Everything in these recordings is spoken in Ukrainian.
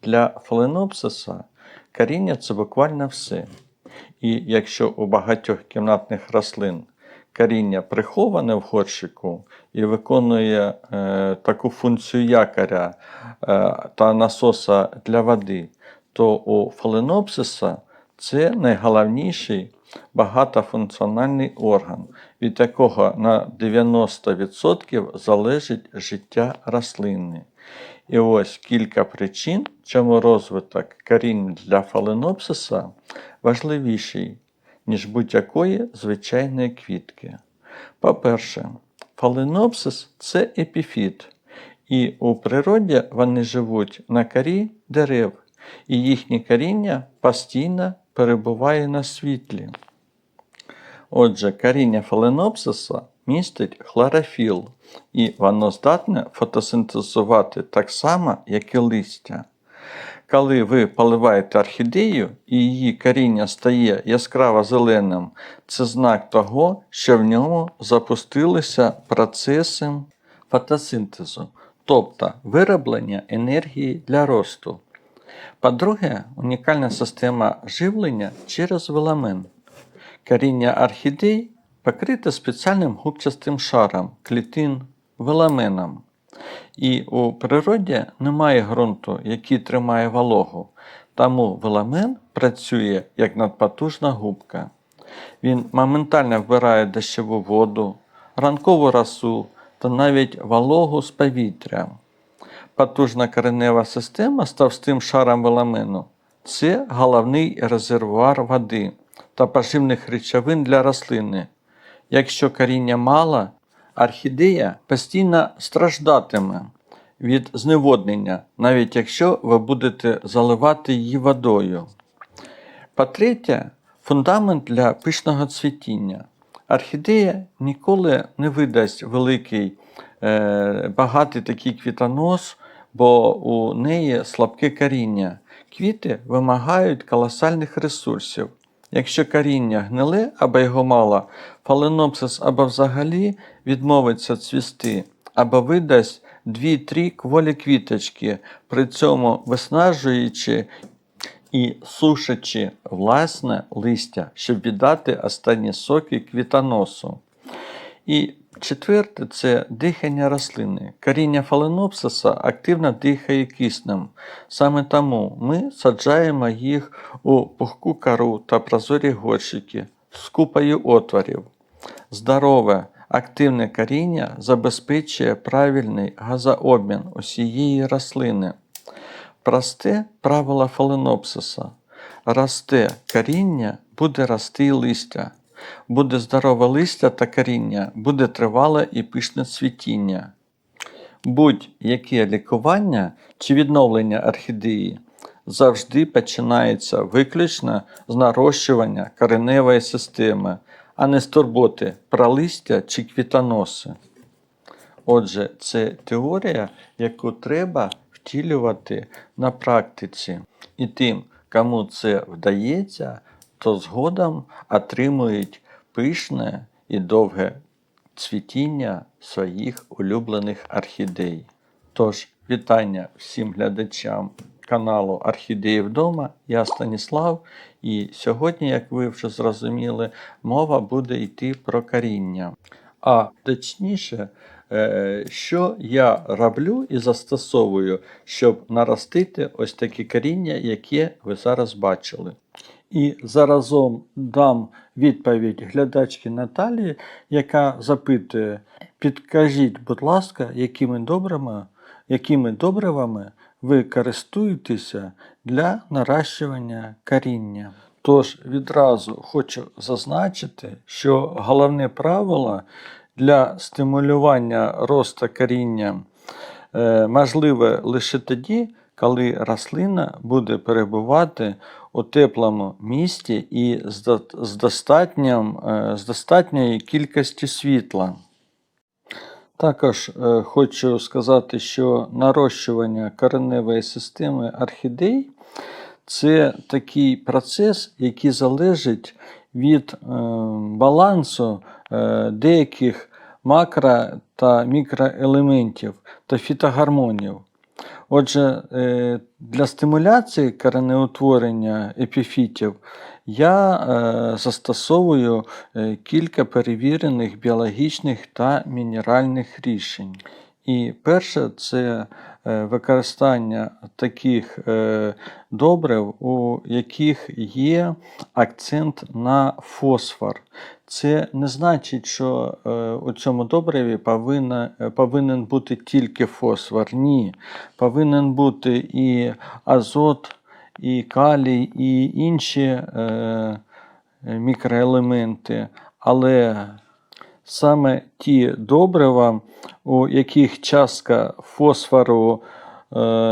Для фаленопсиса коріння – це буквально все. І якщо у багатьох кімнатних рослин коріння приховане в горщику і виконує таку функцію якоря та насоса для води, то у фаленопсиса це найголовніший багатофункціональний орган, від якого на 90% залежить життя рослини. І ось кілька причин, чому розвиток коріння для фаленопсиса важливіший, ніж будь-якої звичайної квітки. По-перше, фаленопсис – це епіфіт, і у природі вони живуть на корі дерев, і їхнє коріння постійно перебуває на світлі. Отже, коріння фаленопсиса містить хлорофіл, і воно здатне фотосинтезувати так само, як і листя. Коли ви поливаєте орхідею і її коріння стає яскраво зеленим, це знак того, що в ньому запустилися процеси фотосинтезу, тобто вироблення енергії для росту. По-друге, унікальна система живлення через веламен. Коріння орхідей покрите спеціальним губчастим шаром клітин веламеном. І у природі немає ґрунту, який тримає вологу, тому веламен працює як надпотужна губка. Він моментально вбирає дощову воду, ранкову росу та навіть вологу з повітря. Потужна коренева система з товстим шаром веламену – це головний резервуар води та поживних речовин для рослини. Якщо коріння мало, орхідея постійно страждатиме від зневоднення, навіть якщо ви будете заливати її водою. По-третє, фундамент для пишного цвітіння. Орхідея ніколи не видасть великий, багатий такий квітонос, бо у неї слабке коріння. Квіти вимагають колосальних ресурсів. Якщо коріння гниле або його мало, фаленопсис або взагалі відмовиться цвісти, або видасть 2-3 кволі квіточки, при цьому виснажуючи і сушачи власне листя, щоб віддати останні соки квітоносу. І четверте – це дихання рослини. Коріння фаленопсиса активно дихає киснем. Саме тому ми саджаємо їх у пухку кору та прозорі горщики з купою отворів. Здорове, активне коріння забезпечує правильний газообмін усієї рослини. Просте правило фаленопсиса. Росте коріння, буде рости і листя. Буде здорове листя та коріння, буде тривале і пишне цвітіння. Будь-яке лікування чи відновлення орхідеї завжди починається виключно з нарощування кореневої системи, а не з турботи про листя чи квітоноси. Отже, це теорія, яку треба втілювати на практиці. І тим, кому це вдається, то згодом отримують пишне і довге цвітіння своїх улюблених орхідей. Тож, вітання всім глядачам каналу Орхідеї вдома. Я Станіслав, і сьогодні, як ви вже зрозуміли, мова буде йти про коріння. А точніше, що я роблю і застосовую, щоб наростити ось таке коріння, яке ви зараз бачили. І заразом дам відповідь глядачки Наталії, яка запитує: підкажіть, будь ласка, якими добривами ви користуєтеся для нарощування коріння? Тож відразу хочу зазначити, що головне правило для стимулювання росту коріння можливе лише тоді, коли рослина буде перебувати у теплому місці і з достатньою кількістю світла. Також хочу сказати, що нарощування кореневої системи орхідей – це такий процес, який залежить від балансу деяких макро- та мікроелементів та фітогормонів. Отже, для стимуляції коренеутворення епіфітів я застосовую кілька перевірених біологічних та мінеральних рішень. І перше – це використання таких добрив, у яких є акцент на фосфор. Це не значить, що у цьому добриві повинен бути тільки фосфор. Ні. Повинен бути і азот, і калій, і інші мікроелементи. Але саме ті добрива, у яких частка фосфору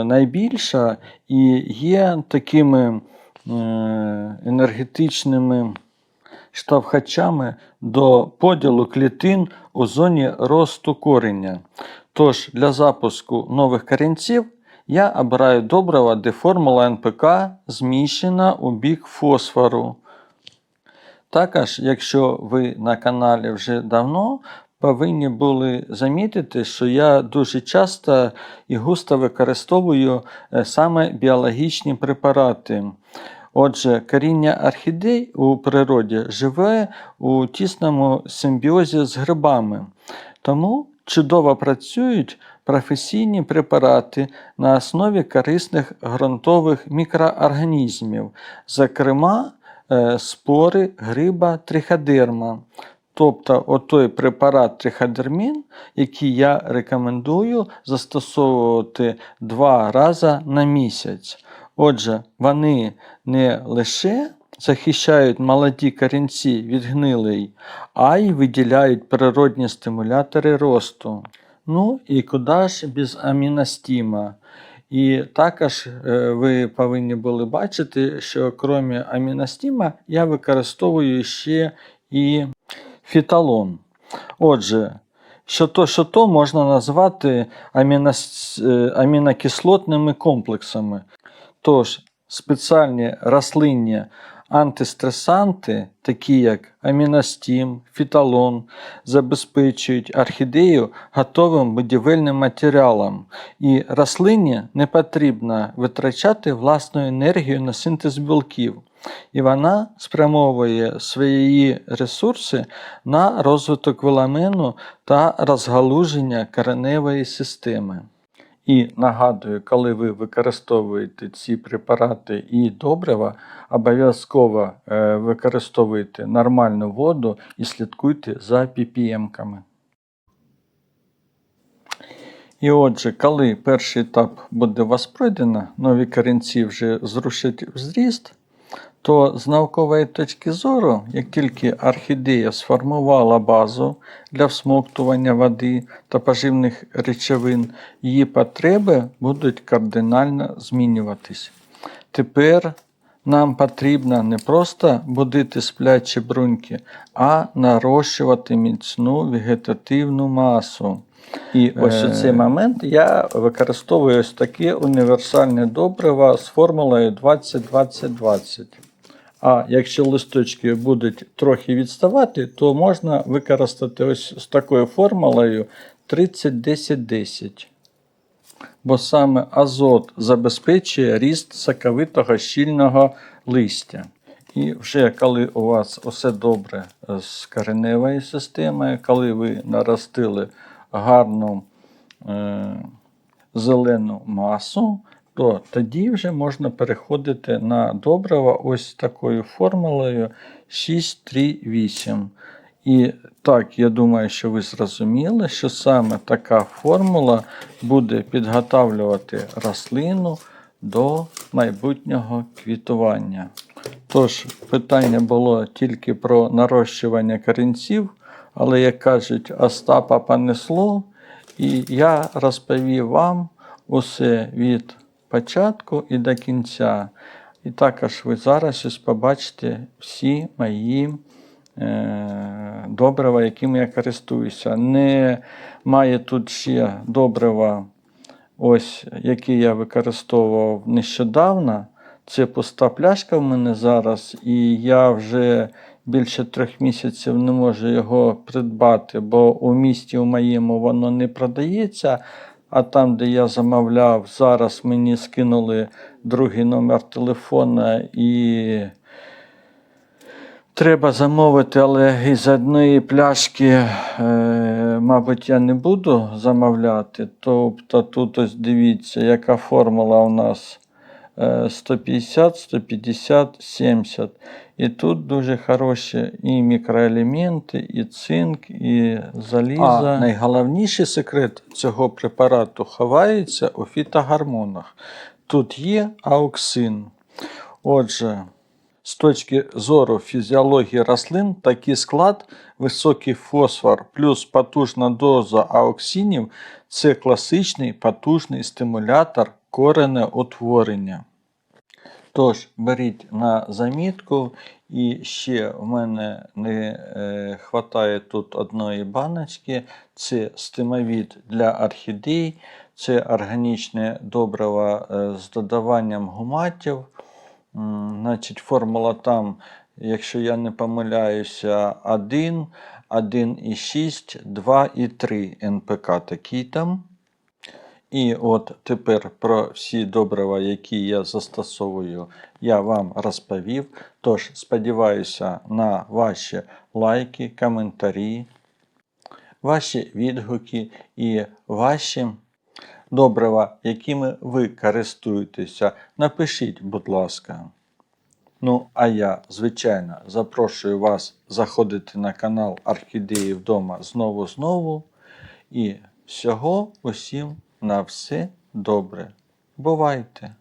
найбільша, і є такими енергетичними штовхачами до поділу клітин у зоні росту кореня. Тож для запуску нових корінців я обираю добрива, де формула НПК зміщена у бік фосфору. Також, якщо ви на каналі вже давно, повинні були замітити, що я дуже часто і густо використовую саме біологічні препарати. Отже, коріння орхідей у природі живе у тісному симбіозі з грибами. Тому чудово працюють професійні препарати на основі корисних ґрунтових мікроорганізмів, зокрема спори гриба триходерма. Тобто отой препарат триходермін, який я рекомендую застосовувати 2 рази на місяць. Отже, вони не лише захищають молоді корінці від гнилей, а й виділяють природні стимулятори росту. Ну і куди ж без аміностіма? І також ви повинні були бачити, що крім аміностіма я використовую ще і фіталон. Отже, що то можна назвати амінокислотними комплексами. Тож, спеціальні рослинні антистресанти, такі як аміностім, фіталон, забезпечують орхідею готовим будівельним матеріалом. І рослині не потрібно витрачати власну енергію на синтез білків. І вона спрямовує свої ресурси на розвиток веламену та розгалуження кореневої системи. І нагадую, коли ви використовуєте ці препарати і добрива, обов'язково використовуйте нормальну воду і слідкуйте за ppm-ками. І отже, коли перший етап буде у вас пройдено, нові корінці вже зрушать в зріст, то з наукової точки зору, як тільки орхідея сформувала базу для всмоктування води та поживних речовин, її потреби будуть кардинально змінюватись. Тепер нам потрібно не просто будити сплячі бруньки, а нарощувати міцну вегетативну масу. І ось у цей момент я використовую ось таке універсальне добриво з формулою 20-20-20. А якщо листочки будуть трохи відставати, то можна використати ось з такою формулою 30-10-10. Бо саме азот забезпечує ріст соковитого щільного листя. І вже коли у вас усе добре з кореневою системою, коли ви наростили гарну зелену масу, то тоді вже можна переходити на добрива ось такою формулою 6-3-8. І так, я думаю, що ви зрозуміли, що саме така формула буде підготовлювати рослину до майбутнього квітування. Тож, питання було тільки про нарощування корінців, але, як кажуть, Остапа понесло, і я розповів вам усе від початку і до кінця. І також ви зараз ось побачите всі мої добрива, якими я користуюся. Немає тут ще добрива, ось, які я використовував нещодавно. Це пуста пляшка в мене зараз, і я вже більше 3 місяців не можу його придбати, бо у місті у моєму воно не продається. А там, де я замовляв, зараз мені скинули другий номер телефона і треба замовити, але із одної пляшки, мабуть, я не буду замовляти. Тобто тут ось дивіться, яка формула у нас 150, 150, 70. І тут дуже хороші і мікроелементи, і цинк, і залізо. А найголовніший секрет цього препарату ховається у фітогормонах. Тут є ауксин. Отже, з точки зору фізіології рослин, такий склад, високий фосфор плюс потужна доза ауксинів – це класичний потужний стимулятор коренеутворення. Тож, беріть на замітку. І ще в мене не вистачає тут одної баночки. Це стимовід для орхідей, це органічне добриво з додаванням гуматів. Значить, формула там, якщо я не помиляюся, 1, 1,6, 2 і 3 НПК такий там. І от тепер про всі добрива, які я застосовую, я вам розповів. Тож сподіваюся на ваші лайки, коментарі, ваші відгуки і ваші добрива, якими ви користуєтеся. Напишіть, будь ласка. Ну, а я, звичайно, запрошую вас заходити на канал Орхідеї вдома знову. І всього усім на все добре. Бувайте!